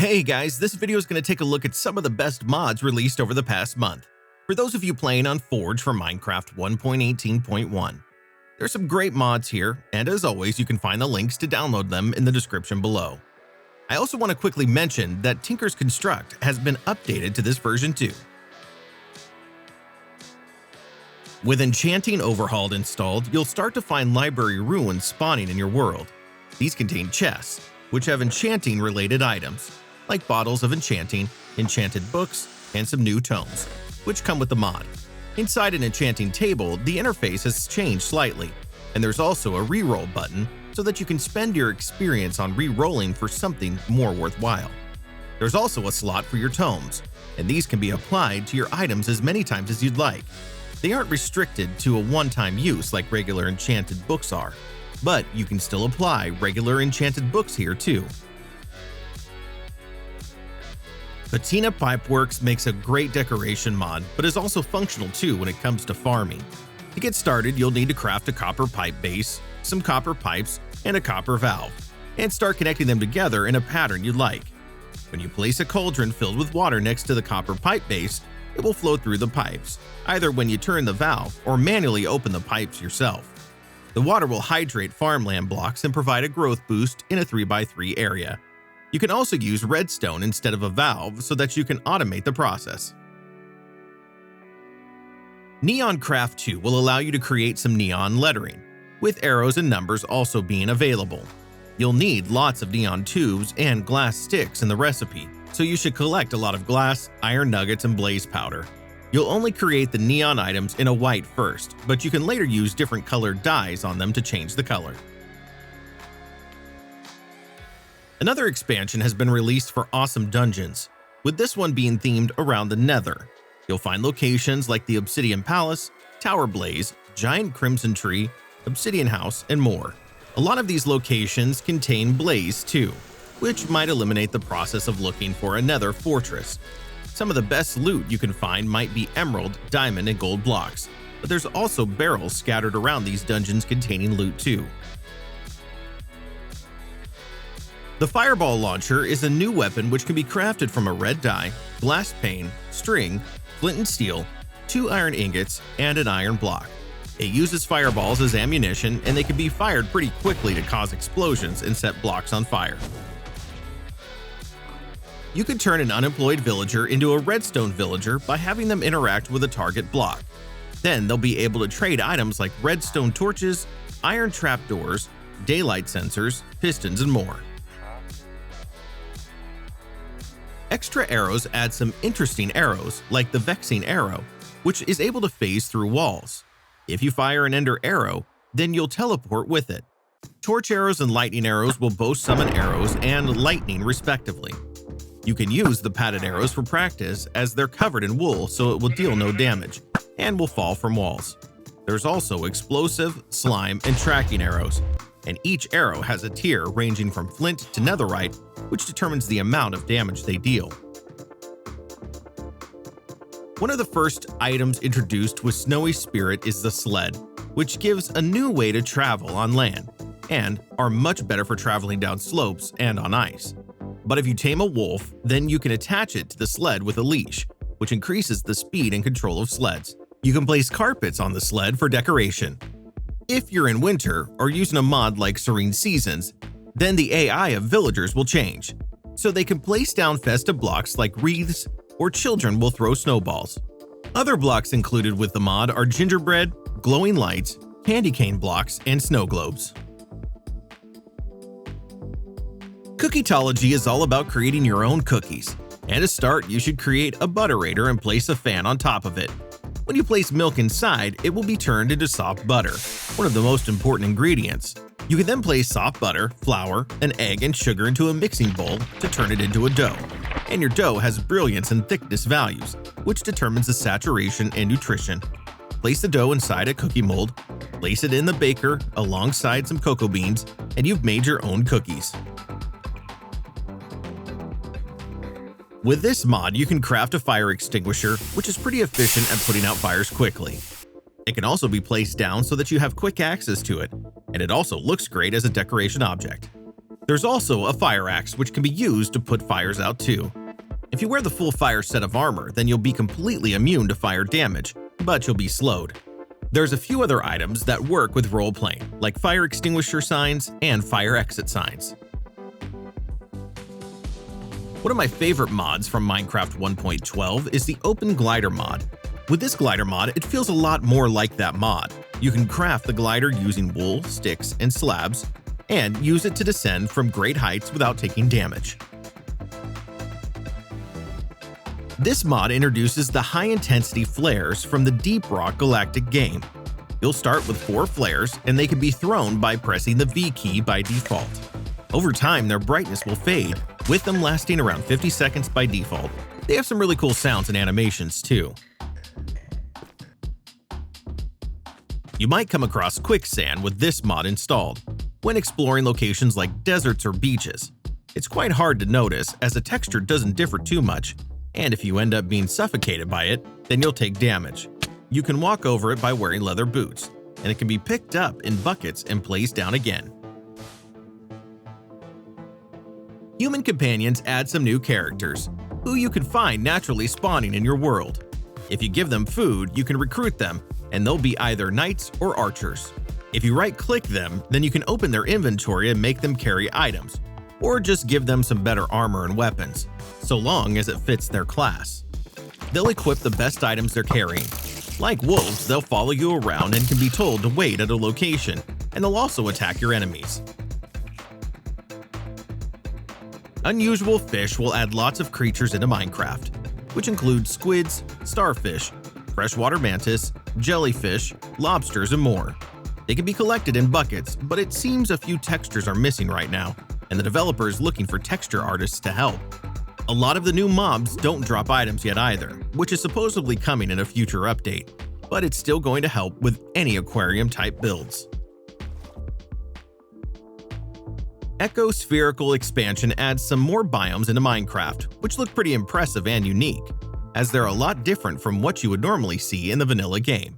Hey guys, this video is going to take a look at some of the best mods released over the past month. For those of you playing on Forge for Minecraft 1.18.1. There's some great mods here, and as always you can find the links to download them in the description below. I also want to quickly mention that Tinker's Construct has been updated to this version too. With Enchanting Overhauled installed, you'll start to find library ruins spawning in your world. These contain chests, which have enchanting-related items, like bottles of enchanting, enchanted books, and some new tomes, which come with the mod. Inside an enchanting table, the interface has changed slightly, and there's also a reroll button so that you can spend your experience on re-rolling for something more worthwhile. There's also a slot for your tomes, and these can be applied to your items as many times as you'd like. They aren't restricted to a one-time use like regular enchanted books are, but you can still apply regular enchanted books here too. Patina Pipeworks makes a great decoration mod, but is also functional too when it comes to farming. To get started, you'll need to craft a copper pipe base, some copper pipes, and a copper valve, and start connecting them together in a pattern you'd like. When you place a cauldron filled with water next to the copper pipe base, it will flow through the pipes, either when you turn the valve or manually open the pipes yourself. The water will hydrate farmland blocks and provide a growth boost in a 3x3 area. You can also use redstone instead of a valve so that you can automate the process. Neon Craft 2 will allow you to create some neon lettering, with arrows and numbers also being available. You'll need lots of neon tubes and glass sticks in the recipe, so you should collect a lot of glass, iron nuggets, and blaze powder. You'll only create the neon items in a white first, but you can later use different colored dyes on them to change the color. Another expansion has been released for awesome dungeons, with this one being themed around the Nether. You'll find locations like the Obsidian Palace, Tower Blaze, Giant Crimson Tree, Obsidian House, and more. A lot of these locations contain blaze too, which might eliminate the process of looking for a Nether fortress. Some of the best loot you can find might be emerald, diamond, and gold blocks, but there's also barrels scattered around these dungeons containing loot too. The Fireball Launcher is a new weapon which can be crafted from a red dye, glass pane, string, flint and steel, 2 iron ingots, and an iron block. It uses fireballs as ammunition, and they can be fired pretty quickly to cause explosions and set blocks on fire. You can turn an unemployed villager into a redstone villager by having them interact with a target block. Then they'll be able to trade items like redstone torches, iron trapdoors, daylight sensors, pistons, and more. Xtra Arrows add some interesting arrows like the Vexing Arrow, which is able to phase through walls. If you fire an ender arrow, then you'll teleport with it. Torch arrows and lightning arrows will both summon arrows and lightning respectively. You can use the padded arrows for practice as they're covered in wool, so it will deal no damage and will fall from walls. There's also explosive, slime, and tracking arrows, and each arrow has a tier ranging from flint to netherite, which determines the amount of damage they deal. One of the first items introduced with Snowy Spirit is the sled, which gives a new way to travel on land, and are much better for traveling down slopes and on ice. But if you tame a wolf, then you can attach it to the sled with a leash, which increases the speed and control of sleds. You can place carpets on the sled for decoration. If you're in winter or using a mod like Serene Seasons, then the AI of villagers will change, so they can place down festive blocks like wreaths, or children will throw snowballs. Other blocks included with the mod are gingerbread, glowing lights, candy cane blocks, and snow globes. Cookietology is all about creating your own cookies, and to start you should create a butterator and place a fan on top of it. When you place milk inside, it will be turned into soft butter, one of the most important ingredients. You can then place soft butter, flour, an egg, and sugar into a mixing bowl to turn it into a dough. And your dough has brilliance and thickness values, which determines the saturation and nutrition. Place the dough inside a cookie mold, place it in the baker alongside some cocoa beans, and you've made your own cookies. With this mod, you can craft a fire extinguisher, which is pretty efficient at putting out fires quickly. It can also be placed down so that you have quick access to it, and it also looks great as a decoration object. There's also a fire axe, which can be used to put fires out too. If you wear the full fire set of armor, then you'll be completely immune to fire damage, but you'll be slowed. There's a few other items that work with role-playing, like fire extinguisher signs and fire exit signs. One of my favorite mods from Minecraft 1.12 is the Open Glider mod. With this glider mod, it feels a lot more like that mod. You can craft the glider using wool, sticks, and slabs, and use it to descend from great heights without taking damage. This mod introduces the high-intensity flares from the Deep Rock Galactic game. You'll start with 4 flares, and they can be thrown by pressing the V key by default. Over time, their brightness will fade, with them lasting around 50 seconds by default. They have some really cool sounds and animations too. You might come across Quicksand with this mod installed when exploring locations like deserts or beaches. It's quite hard to notice as the texture doesn't differ too much, and if you end up being suffocated by it, then you'll take damage. You can walk over it by wearing leather boots, and it can be picked up in buckets and placed down again. Human companions add some new characters, who you can find naturally spawning in your world. If you give them food, you can recruit them, and they'll be either knights or archers. If you right-click them, then you can open their inventory and make them carry items, or just give them some better armor and weapons, so long as it fits their class. They'll equip the best items they're carrying. Like wolves, they'll follow you around and can be told to wait at a location, and they'll also attack your enemies. Unusual fish will add lots of creatures into Minecraft, which include squids, starfish, freshwater mantis, jellyfish, lobsters, and more. They can be collected in buckets, but it seems a few textures are missing right now, and the developer is looking for texture artists to help. A lot of the new mobs don't drop items yet either, which is supposedly coming in a future update, but it's still going to help with any aquarium-type builds. Ecospherical Expansion adds some more biomes into Minecraft, which look pretty impressive and unique, as they're a lot different from what you would normally see in the vanilla game.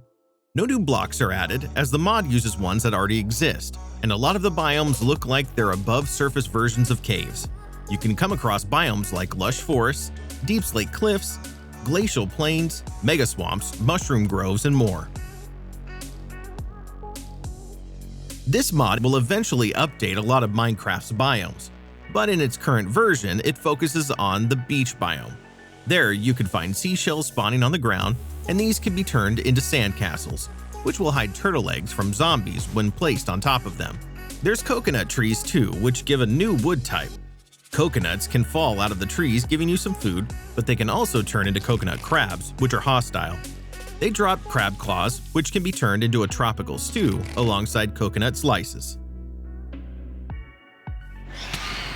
No new blocks are added, as the mod uses ones that already exist, and a lot of the biomes look like they're above-surface versions of caves. You can come across biomes like lush forests, deep slate cliffs, glacial plains, mega swamps, mushroom groves, and more. This mod will eventually update a lot of Minecraft's biomes, but in its current version, it focuses on the beach biome. There, you can find seashells spawning on the ground, and these can be turned into sandcastles, which will hide turtle eggs from zombies when placed on top of them. There's coconut trees too, which give a new wood type. Coconuts can fall out of the trees, giving you some food, but they can also turn into coconut crabs, which are hostile. They drop crab claws, which can be turned into a tropical stew alongside coconut slices.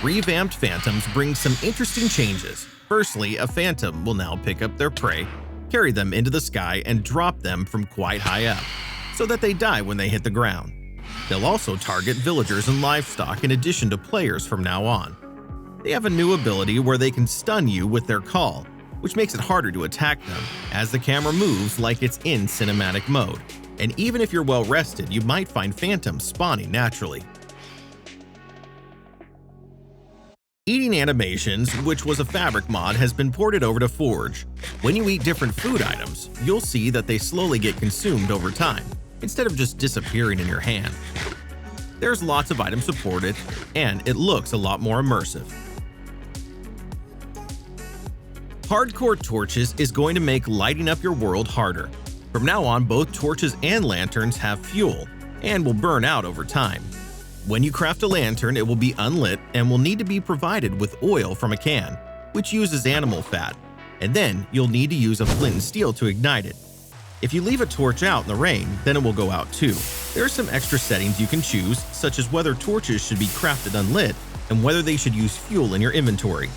Revamped Phantoms brings some interesting changes. Firstly, a phantom will now pick up their prey, carry them into the sky, and drop them from quite high up, so that they die when they hit the ground. They'll also target villagers and livestock in addition to players from now on. They have a new ability where they can stun you with their call, which makes it harder to attack them, as the camera moves like it's in cinematic mode. And even if you're well rested, you might find phantoms spawning naturally. Eating animations, which was a fabric mod, has been ported over to Forge. When you eat different food items, you'll see that they slowly get consumed over time, instead of just disappearing in your hand. There's lots of items supported, and it looks a lot more immersive. Hardcore torches is going to make lighting up your world harder. From now on, both torches and lanterns have fuel, and will burn out over time. When you craft a lantern, it will be unlit and will need to be provided with oil from a can, which uses animal fat, and then you'll need to use a flint and steel to ignite it. If you leave a torch out in the rain, then it will go out too. There are some extra settings you can choose, such as whether torches should be crafted unlit and whether they should use fuel in your inventory.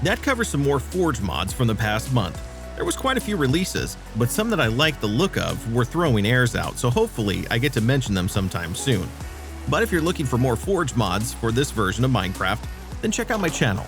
That covers some more Forge mods from the past month. There was quite a few releases, but some that I liked the look of were throwing airs out, so hopefully I get to mention them sometime soon. But if you're looking for more Forge mods for this version of Minecraft, then check out my channel.